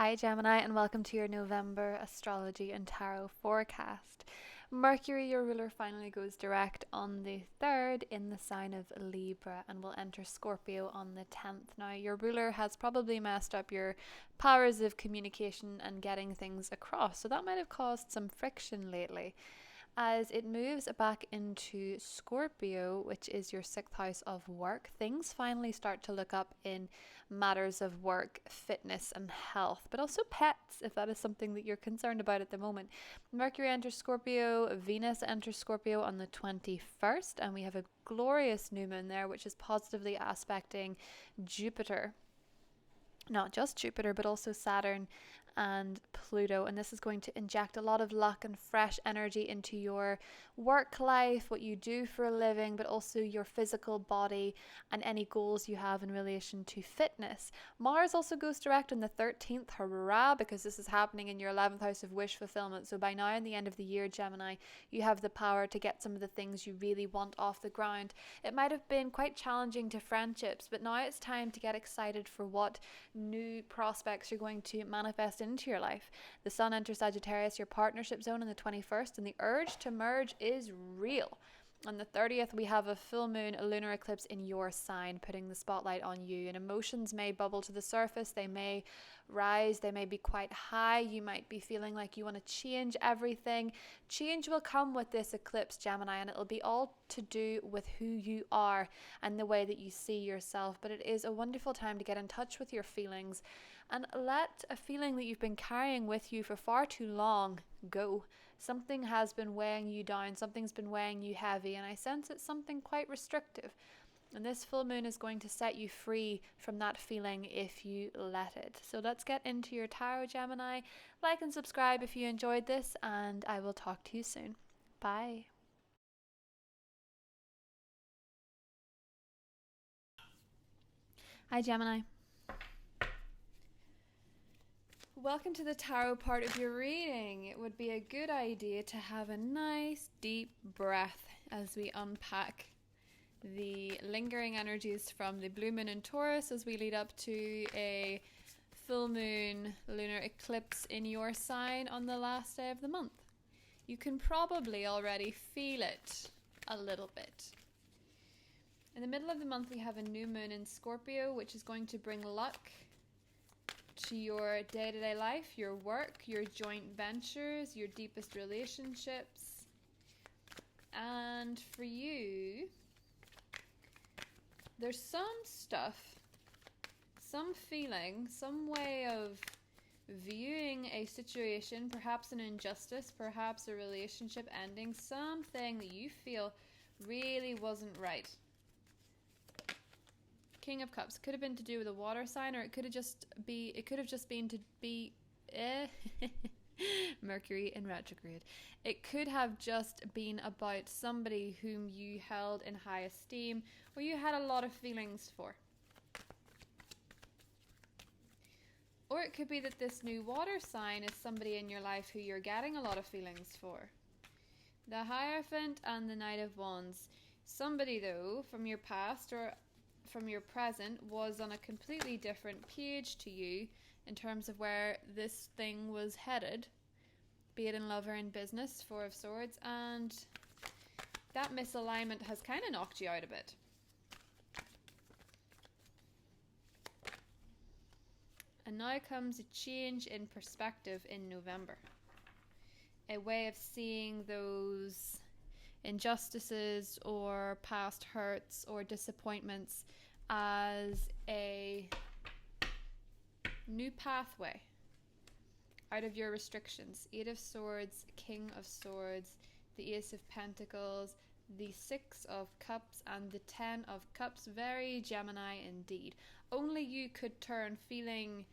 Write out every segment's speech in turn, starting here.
Hi Gemini, and welcome to your November astrology and tarot forecast. Mercury, your ruler, finally goes direct on the 3rd in the sign of Libra and will enter Scorpio on the 10th. Now, your ruler has probably messed up your powers of communication and getting things across, so that might have caused some friction lately. As it moves back into Scorpio, which is your 6th house of work, things finally start to look up in matters of work, fitness, and health, but also pets, if that is something that you're concerned about at the moment. Mercury enters Scorpio, Venus enters Scorpio on the 21st, and we have a glorious new moon there, which is positively aspecting Jupiter. Not just Jupiter, but also Saturn and Pluto. And this is going to inject a lot of luck and fresh energy into your work life, what you do for a living, but also your physical body and any goals you have in relation to fitness. Mars also goes direct on the 13th, hurrah, because this is happening in your 11th house of wish fulfillment. So by now, in the end of the year, Gemini, you have the power to get some of the things you really want off the ground. It might have been quite challenging to friendships, but now it's time to get excited for what new prospects you're going to manifest into your life. The Sun enters Sagittarius, your partnership zone, on the 21st, and the urge to merge is real. On the 30th, we have a full moon, a lunar eclipse in your sign, putting the spotlight on you. And emotions may bubble to the surface. They may rise. They may be quite high. You might be feeling like you want to change everything. Change will come with this eclipse, Gemini, and it'll be all to do with who you are and the way that you see yourself. But it is a wonderful time to get in touch with your feelings and let a feeling that you've been carrying with you for far too long go. Something has been weighing you down, something's been weighing you heavy, and I sense it's something quite restrictive. And this full moon is going to set you free from that feeling if you let it. So let's get into your tarot, Gemini. Like and subscribe if you enjoyed this, and I will talk to you soon. Bye. Hi, Gemini. Welcome to the tarot part of your reading. It would be a good idea to have a nice deep breath as we unpack the lingering energies from the blue moon in Taurus as we lead up to a full moon lunar eclipse in your sign on the last day of the month. You can probably already feel it a little bit. In the middle of the month, we have a new moon in Scorpio, which is going to bring luck to your day-to-day life, your work, your joint ventures, your deepest relationships. And for you, there's some stuff, some feeling, some way of viewing a situation, perhaps an injustice, perhaps a relationship ending, something that you feel really wasn't right. King of Cups could have been to do with a water sign, or it could have just been to be Mercury in retrograde. It could have just been about somebody whom you held in high esteem or you had a lot of feelings for. Or it could be that this new water sign is somebody in your life who you're getting a lot of feelings for. The Hierophant and the Knight of Wands. Somebody, though, from your past or from your present was on a completely different page to you in terms of where this thing was headed, be it in love or in business, Four of Swords, and that misalignment has kind of knocked you out a bit. And now comes a change in perspective in November. A way of seeing those injustices or past hurts or disappointments as a new pathway out of your restrictions. Eight of Swords, King of Swords, the Ace of Pentacles, the Six of Cups, and the Ten of Cups. Very Gemini indeed. Only you could turn feeling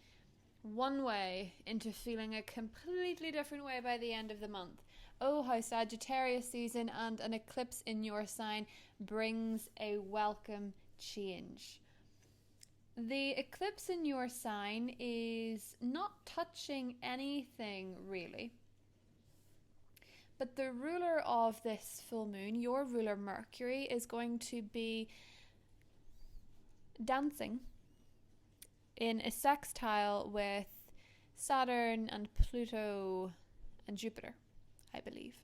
one way into feeling a completely different way by the end of the month. Oh, how Sagittarius season and an eclipse in your sign brings a welcome change. The eclipse in your sign is not touching anything really, but the ruler of this full moon, your ruler Mercury, is going to be dancing in a sextile with Saturn and Pluto and Jupiter, I believe.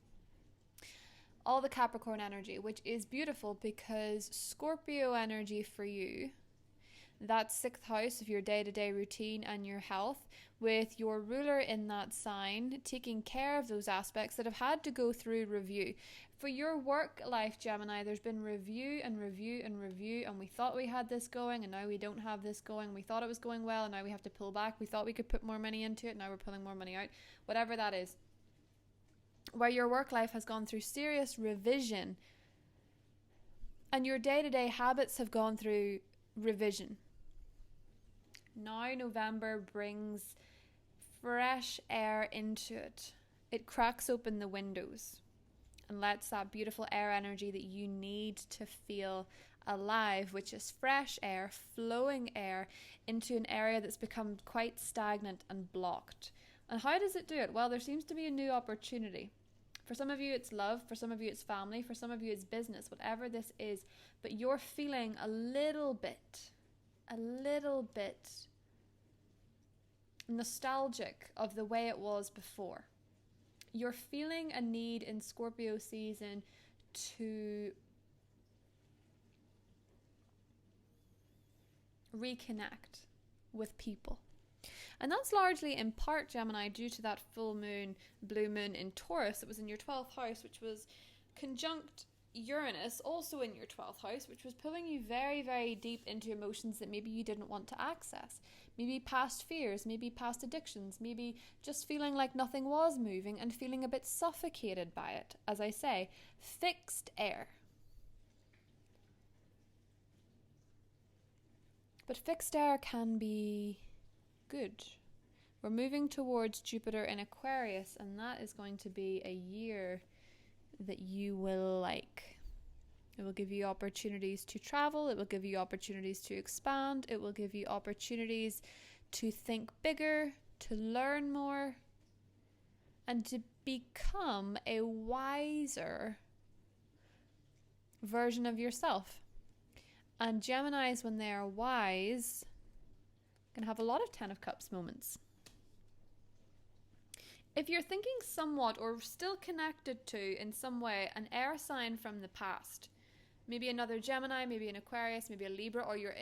All the Capricorn energy, which is beautiful because Scorpio energy for you, that 6th house of your day-to-day routine and your health, with your ruler in that sign, taking care of those aspects that have had to go through review. For your work life, Gemini, there's been review and review and review, and we thought we had this going and now we don't have this going. We thought it was going well and now we have to pull back. We thought we could put more money into it, now we're pulling more money out. Whatever that is. Where your work life has gone through serious revision and your day-to-day habits have gone through revision. Now November brings fresh air into it. It cracks open the windows and lets that beautiful air energy that you need to feel alive, which is fresh air, flowing air, into an area that's become quite stagnant and blocked. And how does it do it? Well, there seems to be a new opportunity. For some of you it's love, for some of you it's family, for some of you it's business, whatever this is, but you're feeling a little bit nostalgic of the way it was before. You're feeling a need in Scorpio season to reconnect with people. And that's largely in part, Gemini, due to that full moon, blue moon in Taurus that was in your 12th house, which was conjunct Uranus, also in your 12th house, which was pulling you very, very deep into emotions that maybe you didn't want to access. Maybe past fears, maybe past addictions, maybe just feeling like nothing was moving and feeling a bit suffocated by it. As I say, fixed air. But fixed air can be good. We're moving towards Jupiter in Aquarius, and that is going to be a year that you will like. It will give you opportunities to travel, it will give you opportunities to expand, it will give you opportunities to think bigger, to learn more, and to become a wiser version of yourself. And Geminis, when they are wise, can have a lot of 10 of Cups moments. If you're thinking somewhat or still connected to, in some way, an air sign from the past, maybe another Gemini, maybe an Aquarius, maybe a Libra, or you're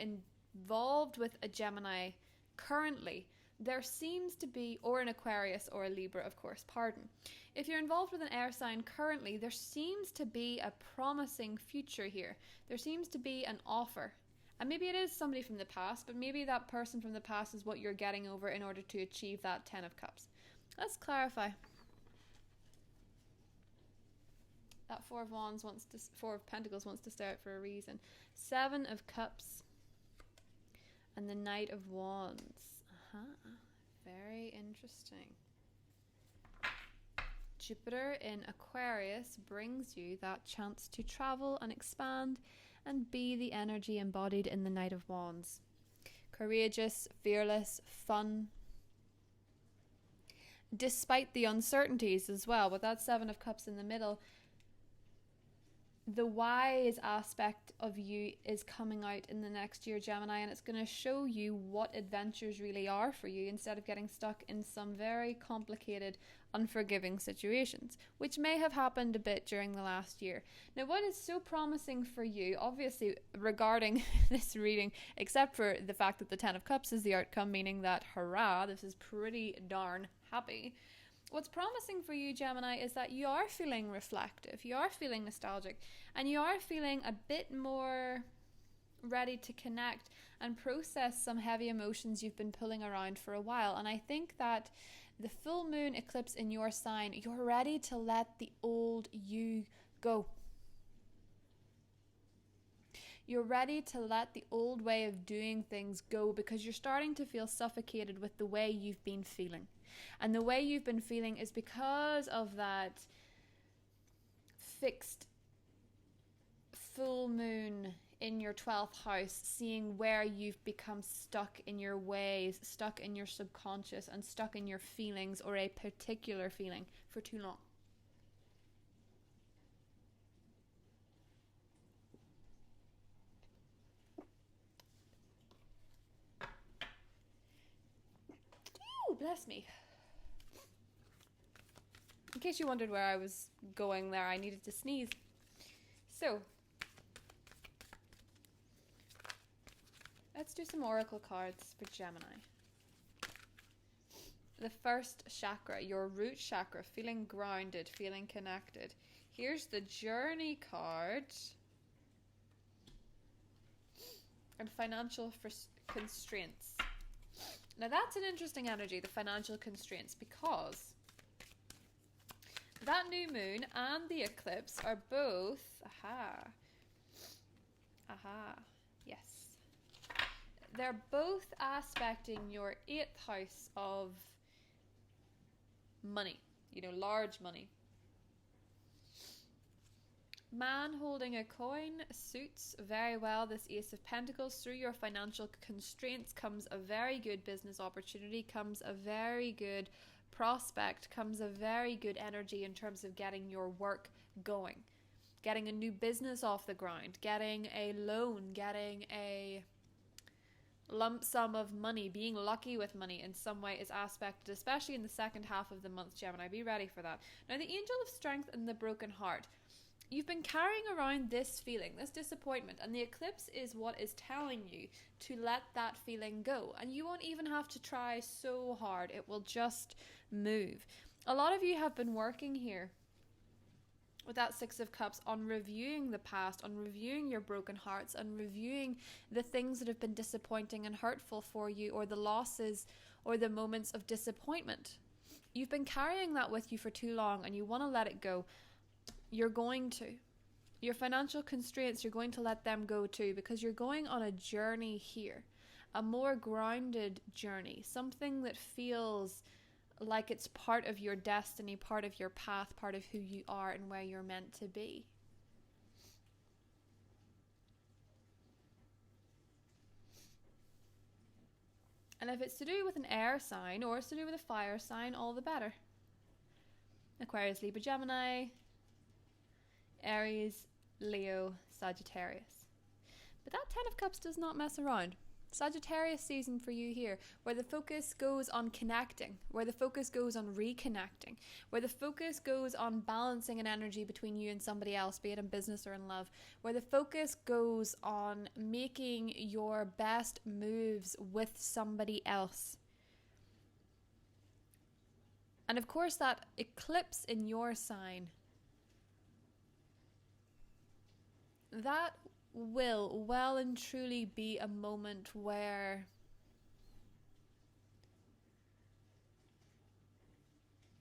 involved with a Gemini currently, there seems to be, or an Aquarius or a Libra, of course, pardon. If you're involved with an air sign currently, there seems to be a promising future here. There seems to be an offer. And maybe it is somebody from the past, but maybe that person from the past is what you're getting over in order to achieve that 10 of Cups. Let's clarify. That Four of Pentacles wants to stay out for a reason. 7 of Cups and the Knight of Wands. Very interesting. Jupiter in Aquarius brings you that chance to travel and expand and be the energy embodied in the Knight of Wands. Courageous, fearless, fun. Despite the uncertainties as well, with that 7 of Cups in the middle, the wise aspect of you is coming out in the next year, Gemini, and it's going to show you what adventures really are for you instead of getting stuck in some very complicated, unforgiving situations, which may have happened a bit during the last year. Now, what is so promising for you, obviously, regarding this reading, except for the fact that the 10 of Cups is the outcome, meaning that, hurrah, this is pretty darn happy. What's promising for you, Gemini, is that you are feeling reflective, you are feeling nostalgic, and you are feeling a bit more ready to connect and process some heavy emotions you've been pulling around for a while. And I think that the full moon eclipse in your sign, you're ready to let the old you go. You're ready to let the old way of doing things go because you're starting to feel suffocated with the way you've been feeling. And the way you've been feeling is because of that fixed full moon in your 12th house, seeing where you've become stuck in your ways, stuck in your subconscious, and stuck in your feelings or a particular feeling for too long. bless me. In case you wondered where I was going there, I needed to sneeze. So, let's do some oracle cards for Gemini. The first chakra, your root chakra, feeling grounded, feeling connected. Here's the journey card. And financial constraints. Now that's an interesting energy, the financial constraints, because that new moon and the eclipse are both, yes. They're both aspecting your 8th house of money, large money. Man holding a coin suits very well this Ace of Pentacles. Through your financial constraints comes a very good business opportunity, comes a very good prospect, comes a very good energy in terms of getting your work going, getting a new business off the ground, getting a loan, getting a lump sum of money, being lucky with money in some way is aspected, especially in the second half of the month, Gemini. Be ready for that. Now, the Angel of Strength and the Broken Heart. You've been carrying around this feeling, this disappointment, and the eclipse is what is telling you to let that feeling go. And you won't even have to try so hard. It will just move. A lot of you have been working here with that Six of Cups on reviewing the past, on reviewing your broken hearts, on reviewing the things that have been disappointing and hurtful for you, or the losses or the moments of disappointment. You've been carrying that with you for too long and you want to let it go. You're going to. Your financial constraints, you're going to let them go too, because you're going on a journey here, a more grounded journey, something that feels like it's part of your destiny, part of your path, part of who you are and where you're meant to be. And if it's to do with an air sign or it's to do with a fire sign, all the better. Aquarius, Libra, Gemini, Aries, Leo, Sagittarius. But that 10 of Cups does not mess around. Sagittarius season for you here, where the focus goes on connecting, where the focus goes on reconnecting, where the focus goes on balancing an energy between you and somebody else, be it in business or in love, where the focus goes on making your best moves with somebody else. And of course, that eclipse in your sign, that will well and truly be a moment where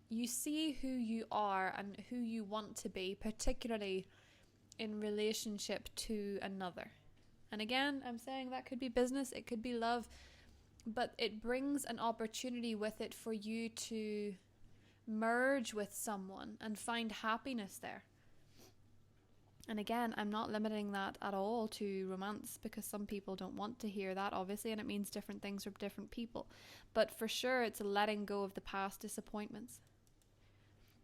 you see who you are and who you want to be, particularly in relationship to another. And again, I'm saying that could be business, it could be love, but it brings an opportunity with it for you to merge with someone and find happiness there. And again, I'm not limiting that at all to romance, because some people don't want to hear that, obviously, and it means different things for different people. But for sure, it's a letting go of the past disappointments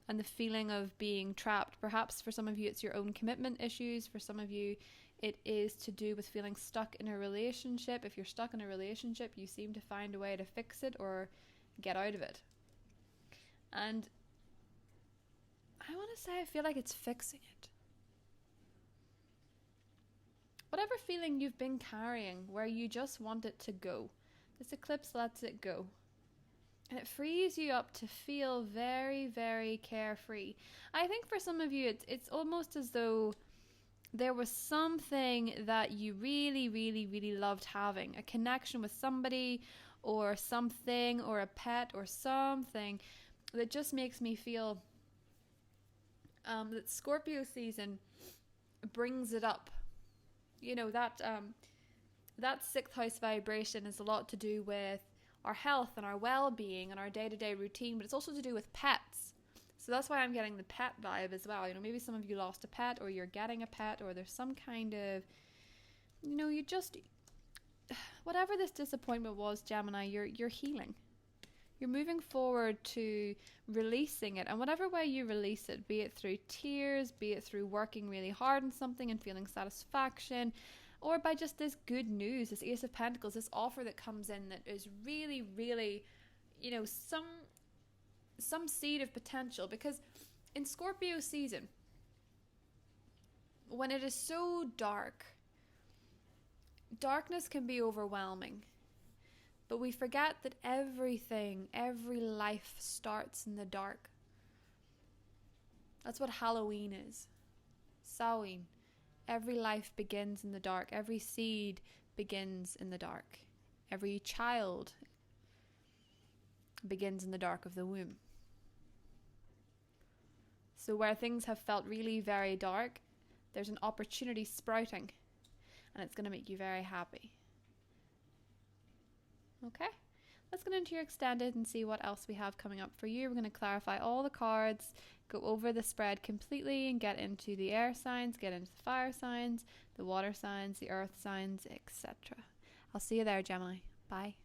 and the feeling of being trapped. Perhaps for some of you, it's your own commitment issues. For some of you, it is to do with feeling stuck in a relationship. If you're stuck in a relationship, you seem to find a way to fix it or get out of it. And I want to say, I feel like it's fixing it. Whatever feeling you've been carrying where you just want it to go, this eclipse lets it go. And it frees you up to feel very, very carefree. I think for some of you, it's almost as though there was something that you really, really, really loved having. A connection with somebody or something or a pet or something that just makes me feel that Scorpio season brings it up. You know, that 6th house vibration is a lot to do with our health and our well-being and our day-to-day routine, but it's also to do with pets. So that's why I'm getting the pet vibe as well. You know, maybe some of you lost a pet, or you're getting a pet, or there's some kind of, you know, you just, whatever this disappointment was, Gemini, you're healing. You're moving forward to releasing it, and whatever way you release it, be it through tears, be it through working really hard on something and feeling satisfaction, or by just this good news, this Ace of Pentacles, this offer that comes in that is really, really, some seed of potential, because in Scorpio season, when it is so dark, darkness can be overwhelming. But we forget that every life starts in the dark. That's what Halloween is. Samhain. Every life begins in the dark. Every seed begins in the dark. Every child begins in the dark of the womb. So where things have felt really very dark, there's an opportunity sprouting, and it's going to make you very happy. Okay, let's get into your extended and see what else we have coming up for you. We're going to clarify all the cards, go over the spread completely, and get into the air signs, get into the fire signs, the water signs, the earth signs, etc. I'll see you there, Gemini. Bye.